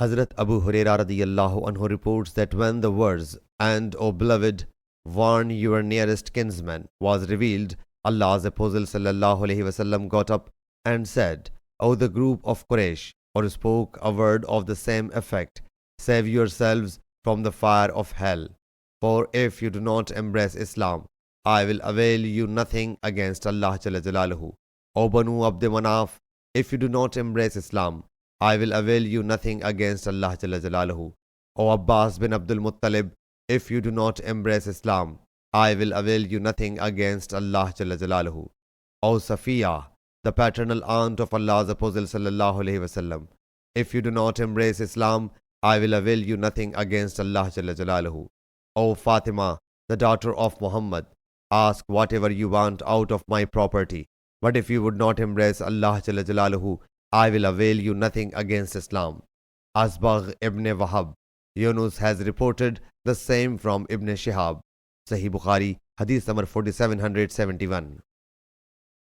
Hazrat Abu Huraira radiyallahu anhu reports that when the verse, "And, O beloved, warn your nearest kinsman," was revealed, Allah's Apostle sallallahu alaihi wasallam got up and said, "O the group of Quraysh," or spoke a word of the same effect, "save yourselves from the fire of hell. For if you do not embrace Islam, I will avail you nothing against Allah Jalla Jalaluhu. O Banu Abd Manaf, if you do not embrace Islam, I will avail you nothing against Allah Jalla Jalaluhu. O Abbas bin Abdul Muttalib, if you do not embrace Islam, I will avail you nothing against Allah Jalla Jalaluhu. O Safiya, the paternal aunt of Allah's Apostle sallallahu alaihi wasallam, if you do not embrace Islam, I will avail you nothing against Allah Jalla Jalaluhu. O Fatima, the daughter of Muhammad, ask whatever you want out of my property, but if you would not embrace Allah Jalla Jalaluhu, I will avail you nothing against Islam." Asbagh ibn Wahab Yunus has reported the same from Ibn Shihab. Sahih Bukhari, Hadith number 4771.